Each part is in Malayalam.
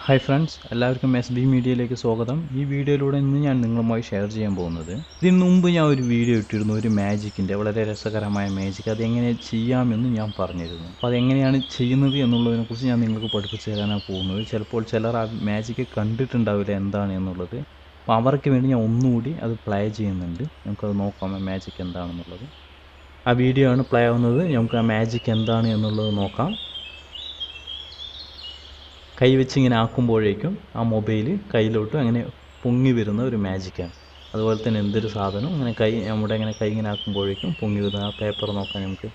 ഹായ് ഫ്രണ്ട്സ്, എല്ലാവർക്കും എസ് ബി മീഡിയയിലേക്ക് സ്വാഗതം. ഈ വീഡിയോയിലൂടെ ഇന്ന് ഞാൻ നിങ്ങളുമായി ഷെയർ ചെയ്യാൻ പോകുന്നത്, ഇതിന് മുമ്പ് ഞാൻ ഒരു വീഡിയോ ഇട്ടിരുന്നു, ഒരു മാജിക്കിൻ്റെ വളരെ രസകരമായ മാജിക്. അതെങ്ങനെ ചെയ്യാമെന്ന് ഞാൻ പറഞ്ഞിരുന്നു. അപ്പോൾ അതെങ്ങനെയാണ് ചെയ്യുന്നത് എന്നുള്ളതിനെക്കുറിച്ച് ഞാൻ നിങ്ങൾക്ക് പഠിപ്പിച്ചു തരാനാണ് പോകുന്നത്. ചിലപ്പോൾ ചിലർ ആ മാജിക്ക് കണ്ടിട്ടുണ്ടാവില്ല എന്താണ് എന്നുള്ളത്. അപ്പോൾ അവർക്ക് വേണ്ടി ഞാൻ ഒന്നുകൂടി അത് പ്ലേ ചെയ്യുന്നുണ്ട്. നമുക്കത് നോക്കാം, ആ മാജിക് എന്താണെന്നുള്ളത്. ആ വീഡിയോ ആണ് പ്ലേ ആവുന്നത്. നമുക്ക് ആ മാജിക് എന്താണ് എന്നുള്ളത് നോക്കാം. കൈവച്ച് ഇങ്ങനെ ആക്കുമ്പോഴേക്കും ആ മൊബൈൽ കയ്യിലോട്ട് അങ്ങനെ പൊങ്ങി വരുന്ന ഒരു മാജിക്കാണ്. അതുപോലെ തന്നെ എന്തൊരു സാധനവും അങ്ങനെ നമ്മുടെ ഇങ്ങനെ കൈ ഇങ്ങനെ ആക്കുമ്പോഴേക്കും പൊങ്ങി വരുന്ന ആ പേപ്പർ നോക്കാം. നമുക്ക്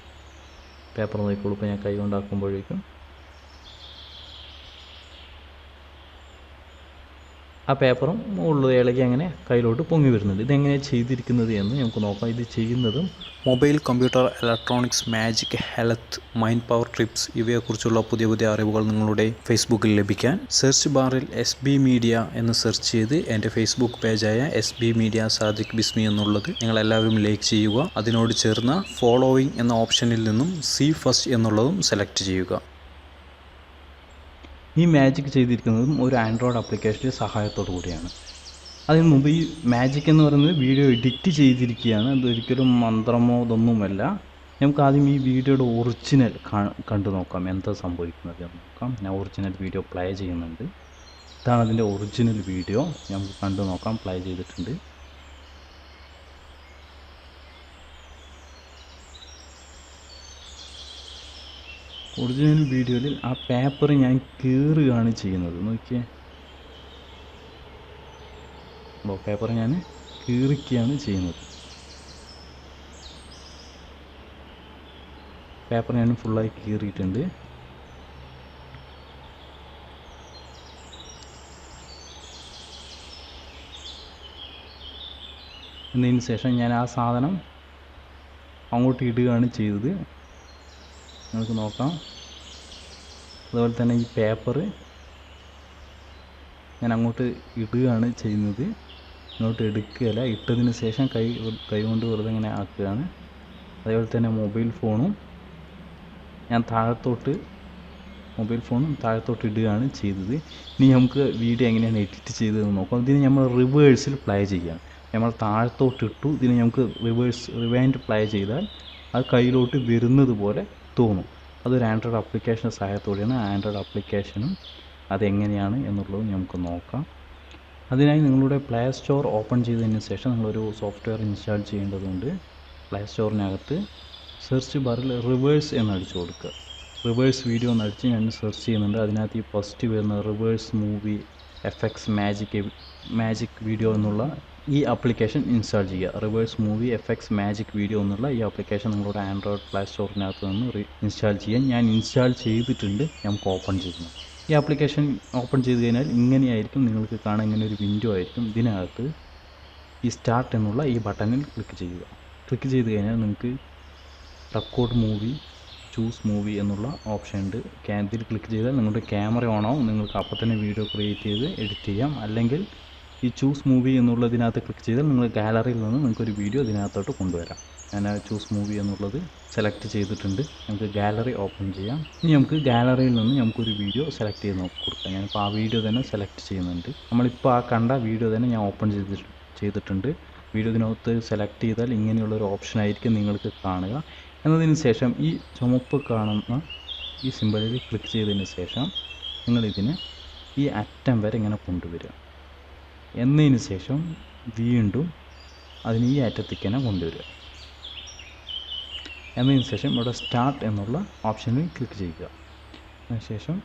പേപ്പർ നോക്കിക്കോളൂ. ഇപ്പോൾ ഞാൻ കൈ കൊണ്ടാക്കുമ്പോഴേക്കും ആ പേപ്പറും ഉള്ളത് ഇളകി അങ്ങനെ കയ്യിലോട്ട് പൊങ്ങി വരുന്നുണ്ട്. ഇതെങ്ങനെയാണ് ചെയ്തിരിക്കുന്നത് എന്ന് നമുക്ക് നോക്കാം. ഇത് ചെയ്യുന്നതും mobile, computer, electronics, magic, health, mind power tips ഇവയെക്കുറിച്ചുള്ള പുതിയ അറിവുകൾ നിങ്ങളുടെ ഫേസ്ബുക്കിൽ ലഭിക്കാൻ സെർച്ച് ബാറിൽ SB മീഡിയ എന്ന് സെർച്ച് ചെയ്ത് എൻ്റെ ഫേസ്ബുക്ക് പേജായ SB മീഡിയ സാദിഖ് ബിസ്മി എന്നുള്ളത് നിങ്ങളെല്ലാവരും ലൈക്ക് ചെയ്യുക. അതിനോട് ചേർന്ന ഫോളോയിങ് എന്ന ഓപ്ഷനിൽ നിന്നും സി ഫസ്റ്റ് എന്നുള്ളതും സെലക്ട് ചെയ്യുക. ഈ മാജിക് ചെയ്തിരിക്കുന്നതും ഒരു ആൻഡ്രോയിഡ് ആപ്ലിക്കേഷൻ്റെ സഹായത്തോടു കൂടിയാണ്. അതിന് മുമ്പ് ഈ മാജിക് എന്ന് പറയുന്നത് വീഡിയോ എഡിറ്റ് ചെയ്തിരിക്കുകയാണ്. അതൊരിക്കലും മന്ത്രമോ ഇതൊന്നുമല്ല. നമുക്ക് ആദ്യം ഈ വീഡിയോയുടെ ഒറിജിനൽ കണ്ടു നോക്കാം, എന്താ സംഭവിക്കുന്നത് എന്ന് നോക്കാം. ഞാൻ ഒറിജിനൽ വീഡിയോ പ്ലേ ചെയ്യുന്നുണ്ട്. ഇതാണ് അതിൻ്റെ ഒറിജിനൽ വീഡിയോ. നമുക്ക് കണ്ടു നോക്കാം. പ്ലേ ചെയ്തിട്ടുണ്ട്. ഒറിജിനൽ വീഡിയോയിൽ ആ പേപ്പർ ഞാൻ കീറുകയാണ് ചെയ്യുന്നത്. നോക്കിയേ, പേപ്പർ ഞാൻ കീറിക്കുകയാണ് ചെയ്യുന്നത്. പേപ്പർ ഞാൻ ഫുള്ളായി കീറിയിട്ടുണ്ട്. എന്നതിന് ശേഷം ഞാൻ ആ സാധനം അങ്ങോട്ട് ഇടുകയാണ് ചെയ്തത്. നമുക്ക് നോക്കാം. അതുപോലെ തന്നെ ഈ പേപ്പർ ഞാൻ അങ്ങോട്ട് ഇടുകയാണ് ചെയ്യുന്നത്. ഇങ്ങോട്ട് എടുക്കുകയല്ല, ഇട്ടതിന് ശേഷം കൈ കൊണ്ട് വെറുതെ ഇങ്ങനെ ആക്കുകയാണ്. അതേപോലെ തന്നെ മൊബൈൽ ഫോണും താഴത്തോട്ട് ഇടുകയാണ് ചെയ്തത്. ഇനി നമുക്ക് വീഡിയോ എങ്ങനെയാണ് എഡിറ്റ് ചെയ്തതെന്ന് നോക്കാം. ഇതിന് നമ്മൾ റിവേഴ്സിൽ പ്ലേ ചെയ്യാം. നമ്മൾ താഴത്തോട്ട് ഇട്ടു, ഇതിന് നമുക്ക് റിവൈൻഡ് പ്ലേ ചെയ്താൽ അത് കയ്യിലോട്ട് വരുന്നത് പോലെ തോന്നും. അതൊരു ആൻഡ്രോയിഡ് ആപ്ലിക്കേഷൻ സഹായത്തോടെയാണ്. ആൻഡ്രോയിഡ് ആപ്ലിക്കേഷനും അതെങ്ങനെയാണ് എന്നുള്ളത് നമുക്ക് നോക്കാം. അതിനായി നിങ്ങളുടെ പ്ലേ സ്റ്റോർ ഓപ്പൺ ചെയ്തതിന് ശേഷം നിങ്ങളൊരു സോഫ്റ്റ്വെയർ ഇൻസ്റ്റാൾ ചെയ്യേണ്ടതുണ്ട്. പ്ലേ സ്റ്റോറിനകത്ത് സെർച്ച് ബാറിൽ റിവേഴ്സ് എന്നടിച്ചു കൊടുക്കുക. റിവേഴ്സ് വീഡിയോ എന്നടിച്ച് ഞാൻ സെർച്ച് ചെയ്യുന്നുണ്ട്. അതിനകത്ത് ഈ ഫസ്റ്റ് വരുന്ന reverse movie FX magic video എന്നുള്ള ഈ ആപ്ലിക്കേഷൻ ഇൻസ്റ്റാൾ ചെയ്യുക. Reverse movie FX magic video എന്നുള്ള ഈ ആപ്ലിക്കേഷൻ നിങ്ങളുടെ ആൻഡ്രോയിഡ് പ്ലേ സ്റ്റോറിനകത്ത് നിന്ന് ഇൻസ്റ്റാൾ ചെയ്യാൻ ഞാൻ ഇൻസ്റ്റാൾ ചെയ്തിട്ടുണ്ട്. നമുക്ക് ഓപ്പൺ ചെയ്യുന്നു. ഈ ആപ്ലിക്കേഷൻ ഓപ്പൺ ചെയ്ത് കഴിഞ്ഞാൽ ഇങ്ങനെയായിരിക്കും നിങ്ങൾക്ക് കാണാൻ. ഇങ്ങനെ ഒരു വിൻഡോ ആയിരിക്കും. ഇതിനകത്ത് ഈ സ്റ്റാർട്ട് എന്നുള്ള ഈ ബട്ടണിൽ ക്ലിക്ക് ചെയ്യുക. ക്ലിക്ക് ചെയ്ത് കഴിഞ്ഞാൽ നിങ്ങൾക്ക് റെക്കോർഡ് മൂവി, ചൂസ് മൂവി എന്നുള്ള ഓപ്ഷൻ ഉണ്ട്. ഇതിൽ ക്ലിക്ക് ചെയ്താൽ നിങ്ങളുടെ ക്യാമറ ഓൺ ആവും. നിങ്ങൾക്ക് അപ്പോൾ തന്നെ വീഡിയോ ക്രിയേറ്റ് ചെയ്ത് എഡിറ്റ് ചെയ്യാം. അല്ലെങ്കിൽ ഈ ചൂസ് മൂവി എന്നുള്ളതിനകത്ത് ക്ലിക്ക് ചെയ്താൽ നിങ്ങൾ ഗാലറിയിൽ നിന്ന് നിങ്ങൾക്കൊരു വീഡിയോ ഇതിനകത്തോട്ട് കൊണ്ടുവരാം. ഞാൻ ചൂസ് മൂവി എന്നുള്ളത് സെലക്ട് ചെയ്തിട്ടുണ്ട്. നമുക്ക് ഗാലറി ഓപ്പൺ ചെയ്യാം. ഇനി നമുക്ക് ഗാലറിയിൽ നിന്ന് നമുക്കൊരു വീഡിയോ സെലക്ട് ചെയ്ത് കൊടുക്കാം. ഞാനിപ്പോൾ ആ വീഡിയോ തന്നെ സെലക്ട് ചെയ്യുന്നുണ്ട്. നമ്മളിപ്പോൾ ആ കണ്ട വീഡിയോ തന്നെ ഞാൻ ഓപ്പൺ ചെയ്തിട്ടുണ്ട്. വീഡിയോ ഇതിനകത്ത് സെലക്ട് ചെയ്താൽ ഇങ്ങനെയുള്ളൊരു ഓപ്ഷനായിരിക്കും നിങ്ങൾക്ക് കാണുക. എന്നതിന് ശേഷം ഈ ചുമപ്പ് കാണുന്ന ഈ സിമ്പലിൽ ക്ലിക്ക് ചെയ്തതിന് ശേഷം നിങ്ങളിതിനെ ഈ അറ്റം വരെ ഇങ്ങനെ കൊണ്ടുവരിക. എന്നതിന് ശേഷം വീണ്ടും അതിന് ഈ അറ്റത്തേക്ക് തന്നെ കൊണ്ടുവരിക. എന്നതിന് ശേഷം ഇവിടെ സ്റ്റാർട്ട് എന്നുള്ള ഓപ്ഷനിൽ ക്ലിക്ക് ചെയ്യുക. അതിനുശേഷം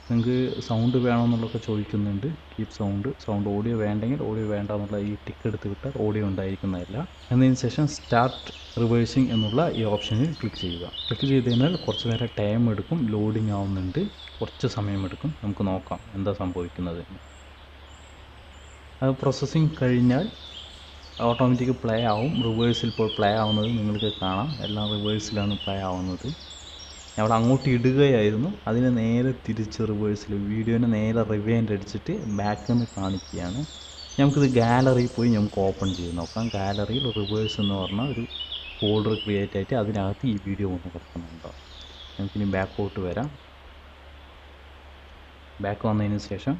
നിങ്ങൾക്ക് സൗണ്ട് വേണമെന്നുള്ളതൊക്കെ ചോദിക്കുന്നുണ്ട്. കീപ് സൗണ്ട് ഓഡിയോ വേണ്ടെങ്കിൽ ഓഡിയോ വേണ്ട എന്നുള്ള ഈ ടിക്ക് എടുത്ത് വിട്ടാൽ ഓഡിയോ ഉണ്ടായിരിക്കുന്നതല്ല. എന്നതിന് ശേഷം സ്റ്റാർട്ട് റിവേഴ്സിങ് എന്നുള്ള ഈ ഓപ്ഷനിൽ ക്ലിക്ക് ചെയ്യുക. ക്ലിക്ക് ചെയ്ത് കഴിഞ്ഞാൽ കുറച്ച് നേരം ടൈം എടുക്കും. ലോഡിങ് ആവുന്നുണ്ട്, കുറച്ച് സമയമെടുക്കും. നമുക്ക് നോക്കാം എന്താ സംഭവിക്കുന്നത്. അത് പ്രോസസ്സിങ് കഴിഞ്ഞാൽ ഓട്ടോമാറ്റിക് പ്ലേ ആവും. റിവേഴ്സിൽ ഇപ്പോൾ പ്ലേ ആവുന്നത് നിങ്ങൾക്ക് കാണാം. എല്ലാം റിവേഴ്സിലാണ് പ്ലേ ആവുന്നത്. അവിടെ അങ്ങോട്ട് ഇടുകയായിരുന്നു, അതിനെ നേരെ തിരിച്ച് റിവേഴ്സിൽ വീഡിയോനെ നേരെ റിവൈൻഡ് അടിച്ചിട്ട് ബാക്കിൽ നിന്ന് കാണിക്കുകയാണ്. നമുക്കിത് ഗാലറിയിൽ പോയി നമുക്ക് ഓപ്പൺ ചെയ്ത് നോക്കാം. ഗാലറിയിൽ റിവേഴ്സ് എന്ന് പറഞ്ഞാൽ ഒരു ഫോൾഡർ ക്രിയേറ്റ് ആയിട്ട് അതിനകത്ത് ഈ വീഡിയോ ഒന്ന് കിടക്കുന്നുണ്ടോ. നമുക്കിനി ബാക്കോട്ട് വരാം. ബാക്ക് വന്നതിന് ശേഷം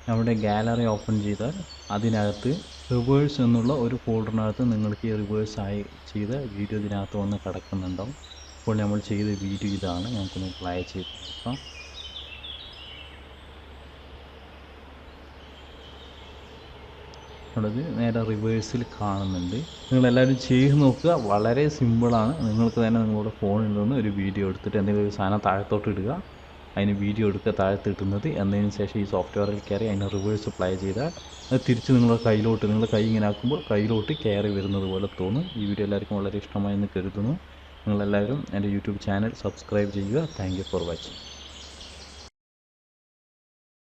നമ്മുടെ ഗാലറി ഓപ്പൺ ചെയ്താൽ അതിനകത്ത് റിവേഴ്സ് എന്നുള്ള ഒരു ഫോൾഡറിനകത്ത് നിങ്ങൾക്ക് ഈ റിവേഴ്സ് ആയി ചെയ്ത വീഡിയോ ഇതിനകത്ത് വന്ന് കിടക്കുന്നുണ്ടാവും. അപ്പോൾ നമ്മൾ ചെയ്ത വീഡിയോ ഇതാണ്. നമുക്കൊന്ന് പ്ലേ ചെയ്ത് നോക്കാം. ഉള്ളത് നേരെ റിവേഴ്സിൽ കാണുന്നുണ്ട്. നിങ്ങളെല്ലാവരും ചെയ്ത് നോക്കുക. വളരെ സിമ്പിളാണ്. നിങ്ങൾക്ക് തന്നെ നിങ്ങളുടെ ഫോണിൽ നിന്ന് ഒരു വീഡിയോ എടുത്തിട്ട് എന്തെങ്കിലും ഒരു സാധനം താഴത്തോട്ട് ഇടുക, അതിന് വീഡിയോ എടുക്കുക താഴത്ത് ഇട്ടുന്നത്. എന്നതിന് ശേഷം ഈ സോഫ്റ്റ്വെയറിൽ കയറി അതിന് റിവേഴ്സ് പ്ലേ ചെയ്താൽ അത് തിരിച്ച് നിങ്ങളുടെ കയ്യിലോട്ട്, നിങ്ങളുടെ കൈ ഇങ്ങനെ ആക്കുമ്പോൾ കയ്യിലോട്ട് കയറി വരുന്നത് പോലെ തോന്നും. ഈ വീഡിയോ എല്ലാവർക്കും വളരെ ഇഷ്ടമായെന്ന് കരുതുന്നു. നിങ്ങളെല്ലാവരും എൻ്റെ യൂട്യൂബ് ചാനൽ സബ്സ്ക്രൈബ് ചെയ്യുക. Thank you for watching.